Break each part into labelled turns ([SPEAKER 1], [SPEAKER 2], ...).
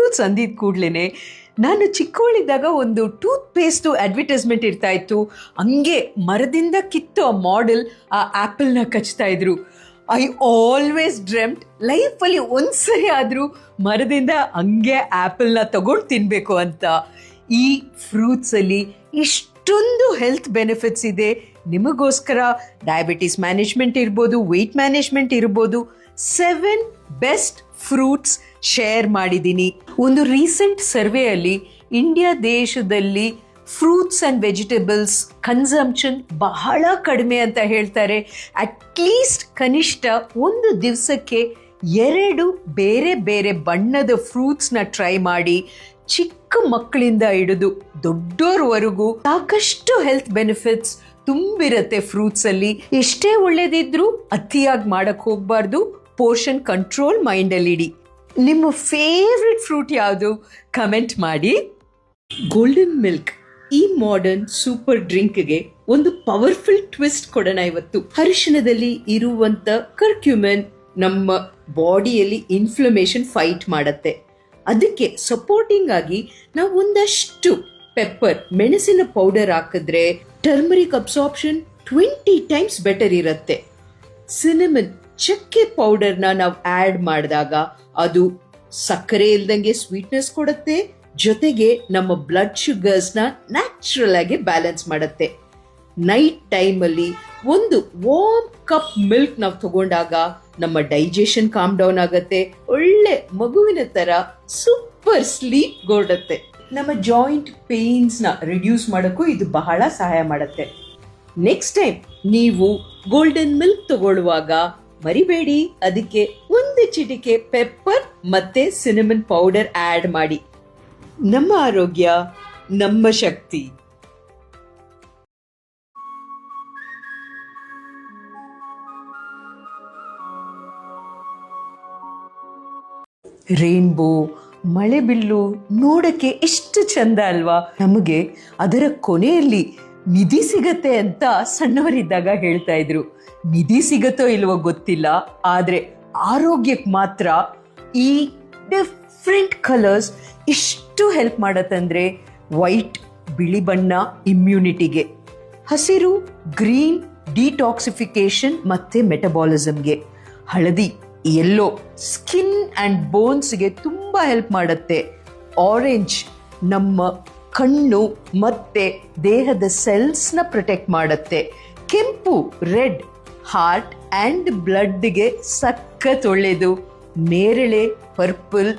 [SPEAKER 1] Fruits ಅಂದಿದ್ದ ಕೂಡಲೇ ನಾನು ಚಿಕ್ಕವಳಿದ್ದಾಗ ಒಂದು ಟೂತ್ ಪೇಸ್ಟು ಅಡ್ವರ್ಟೈಸ್ಮೆಂಟ್ ಇರ್ತಾ ಇತ್ತು. ಹಂಗೆ ಮರದಿಂದ ಕಿತ್ತು ಆ ಮಾಡೆಲ್ ಆ ಆ್ಯಪಲ್ನ ಕಚ್ತಾ ಇದ್ರು. ಐ ಆಲ್ವೇಸ್ ಡ್ರೆಮ್ಟ್ ಲೈಫಲ್ಲಿ ಒಂದ್ಸರಿ ಆದರೂ ಮರದಿಂದ ಹಂಗೆ ಆ್ಯಪಲ್ನ ತಗೊಂಡು ತಿನ್ನಬೇಕು ಅಂತ. ಈ ಫ್ರೂಟ್ಸಲ್ಲಿ ಇಷ್ಟೊಂದು ಹೆಲ್ತ್ ಬೆನಿಫಿಟ್ಸ್ ಇದೆ. ನಿಮಗೋಸ್ಕರ ಡಯಾಬಿಟಿಸ್ ಮ್ಯಾನೇಜ್ಮೆಂಟ್ ಇರ್ಬೋದು, ವೆಯ್ಟ್ ಮ್ಯಾನೇಜ್ಮೆಂಟ್ ಇರ್ಬೋದು, 7 ಬೆಸ್ಟ್ ಫ್ರೂಟ್ಸ್ ಶೇರ್ ಮಾಡಿದ್ದೀನಿ. ಒಂದು ರೀಸೆಂಟ್ ಸರ್ವೆಯಲ್ಲಿ ಇಂಡಿಯಾ ದೇಶದಲ್ಲಿ ಫ್ರೂಟ್ಸ್ ಆ್ಯಂಡ್ ವೆಜಿಟೇಬಲ್ಸ್ ಕನ್ಸಂಪ್ಷನ್ ಬಹಳ ಕಡಿಮೆ ಅಂತ ಹೇಳ್ತಾರೆ. ಅಟ್ಲೀಸ್ಟ್ ಕನಿಷ್ಠ ಒಂದು ದಿವಸಕ್ಕೆ 2 ಬೇರೆ ಬೇರೆ ಬಣ್ಣದ ಫ್ರೂಟ್ಸ್ನ ಟ್ರೈ ಮಾಡಿ. ಚಿಕ್ಕ ಮಕ್ಕಳಿಂದ ಹಿಡಿದು ದೊಡ್ಡೋರ್ವರೆಗೂ ಸಾಕಷ್ಟು ಹೆಲ್ತ್ ಬೆನಿಫಿಟ್ಸ್ ತುಂಬಿರುತ್ತೆ ಫ್ರೂಟ್ಸಲ್ಲಿ. ಎಷ್ಟೇ ಒಳ್ಳೇದಿದ್ರೂ ಅತಿಯಾಗಿ ಮಾಡಕ್ಕೆ ಹೋಗಬಾರ್ದು. ಪೋರ್ಷನ್ ಕಂಟ್ರೋಲ್ ಮೈಂಡಲ್ಲಿಡಿ. ನಿಮ್ಮ ಫೇವ್ರೆಟ್ ಫ್ರೂಟ್ ಯಾವುದು ಕಮೆಂಟ್ ಮಾಡಿ. ಗೋಲ್ಡನ್ ಮಿಲ್ಕ್ ಈ ಮಾಡರ್ನ್ ಸೂಪರ್ ಡ್ರಿಂಕ್ಗೆ ಒಂದು ಪವರ್ಫುಲ್ ಟ್ವಿಸ್ಟ್ ಕೊಡೋಣ ಇವತ್ತು. ಅರಿಶಿಣದಲ್ಲಿ ಇರುವಂತ ಕರ್ಕ್ಯುಮೆನ್ ನಮ್ಮ ಬಾಡಿಯಲ್ಲಿ ಇನ್ಫ್ಲಮೇಷನ್ ಫೈಟ್ ಮಾಡತ್ತೆ. ಅದಕ್ಕೆ ಸಪೋರ್ಟಿಂಗ್ ಆಗಿ ನಾವು ಒಂದಷ್ಟು ಪೆಪ್ಪರ್ ಮೆಣಸಿನ ಪೌಡರ್ ಹಾಕಿದ್ರೆ ಟರ್ಮರಿಕ್ ಅಬ್ಸಾರ್ಪ್ಷನ್ 20 ಟೈಮ್ಸ್ ಬೆಟರ್ ಇರುತ್ತೆ. ಸಿನಮನ್ ಚಕ್ಕೆ ಪೌಡರ್ನ ನಾವು ಆ್ಯಡ್ ಮಾಡಿದಾಗ ಅದು ಸಕ್ಕರೆ ಇಲ್ದಂಗೆ ಸ್ವೀಟ್ನೆಸ್ ಕೊಡುತ್ತೆ, ಜೊತೆಗೆ ನಮ್ಮ ಬ್ಲಡ್ ಶುಗರ್ಸ್ನ ನ್ಯಾಚುರಲ್ ಆಗಿ ಬ್ಯಾಲೆನ್ಸ್ ಮಾಡುತ್ತೆ. ನೈಟ್ ಟೈಮಲ್ಲಿ ಒಂದು ವಾರ್ಮ್ ಕಪ್ ಮಿಲ್ಕ್ ನಾವು ತಗೊಂಡಾಗ ನಮ್ಮ ಡೈಜೆಷನ್ ಕಾಮ್ ಡೌನ್ ಆಗುತ್ತೆ, ಒಳ್ಳೆ ಮಗುವಿನ ತರ ಸೂಪರ್ ಸ್ಲೀಪ್ ಕೊಡುತ್ತೆ. ನಮ್ಮ ಜಾಯಿಂಟ್ ಪೇನ್ಸ್ನ ರಿಡ್ಯೂಸ್ ಮಾಡೋಕ್ಕೂ ಇದು ಬಹಳ ಸಹಾಯ ಮಾಡುತ್ತೆ. ನೆಕ್ಸ್ಟ್ ಟೈಮ್ ನೀವು ಗೋಲ್ಡನ್ ಮಿಲ್ಕ್ ತಗೊಳ್ಳುವಾಗ ಮರಿಬೇಡಿ, ಅದಕ್ಕೆ ಒಂದು ಚಿಟಿಕೆ ಪೆಪ್ಪರ್ ಮತ್ತೆ ಸಿನಮನ್ ಪೌಡರ್ ಆ್ಯಡ್ ಮಾಡಿ. ನಮ್ಮ ಆರೋಗ್ಯ ನಮ್ಮ ಶಕ್ತಿ. ರೇನ್ಬೋ, ಮಳೆಬಿಲ್ಲು ನೋಡಕ್ಕೆ ಎಷ್ಟು ಚಂದ ಅಲ್ವಾ? ನಮಗೆ ಅದರ ಕೊನೆಯಲ್ಲಿ ನಿಧಿ ಸಿಗತ್ತೆ ಅಂತ ಸಣ್ಣವರಿದ್ದಾಗ ಹೇಳ್ತಾ ಇದ್ರು. ನಿಧಿ ಸಿಗತ್ತೋ ಇಲ್ವೋ ಗೊತ್ತಿಲ್ಲ, ಆದ್ರೆ ಆರೋಗ್ಯಕ್ಕೆ ಮಾತ್ರ ಈ ಡಿಫ್ರೆಂಟ್ ಕಲರ್ಸ್ ಎಷ್ಟು ಹೆಲ್ಪ್ ಮಾಡತ್ತಂದ್ರೆ, ವೈಟ್ ಬಿಳಿ ಬಣ್ಣ ಇಮ್ಯುನಿಟಿಗೆ, ಹಸಿರು ಗ್ರೀನ್ ಡಿಟಾಕ್ಸಿಫಿಕೇಶನ್ ಮತ್ತೆ ಮೆಟಬಾಲಿಸಮ್ಗೆ, ಹಳದಿ ಯೆಲ್ಲೋ ಸ್ಕಿನ್ ಆ್ಯಂಡ್ ಬೋನ್ಸ್ಗೆ ತುಂಬ ಹೆಲ್ಪ್ ಮಾಡುತ್ತೆ, ಆರೆಂಜ್ ನಮ್ಮ ಕಣ್ಣು ಮತ್ತೆ ದೇಹದ ಸೆಲ್ಸ್ನ ಪ್ರೊಟೆಕ್ಟ್ ಮಾಡುತ್ತೆ, ಕೆಂಪು ರೆಡ್ ಹಾರ್ಟ್ ಆ್ಯಂಡ್ ಬ್ಲಡ್ಗೆ ಸಖತ್ ಒಳ್ಳೆಯದು, ನೇರಳೆ ಪರ್ಪಲ್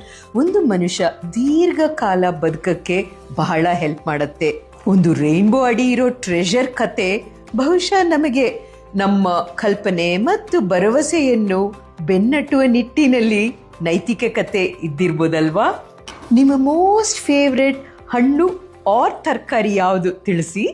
[SPEAKER 1] ಒಂದು ಮನುಷ್ಯ ದೀರ್ಘಕಾಲ ಬದುಕಕ್ಕೆ ಬಹಳ ಹೆಲ್ಪ್ ಮಾಡುತ್ತೆ. ಒಂದು ರೈನ್ಬೋ ಅಡಿ ಇರೋ ಟ್ರೆಷರ್ ಕತೆ ಬಹುಶಃ ನಮಗೆ ನಮ್ಮ ಕಲ್ಪನೆ ಮತ್ತು ಭರವಸೆಯನ್ನು ಬೆನ್ನಟ್ಟುವ ನಿಟ್ಟಿನಲ್ಲಿ ನೈತಿಕ ಕತೆ ಇದ್ದಿರ್ಬೋದಲ್ವಾ? ನಿಮ್ಮ ಮೋಸ್ಟ್ ಫೇವ್ರೆಟ್ ಹಣ್ಣು ಆರ್ ತರಕಾರಿ ಯಾವುದು ತಿಳಿಸಿ.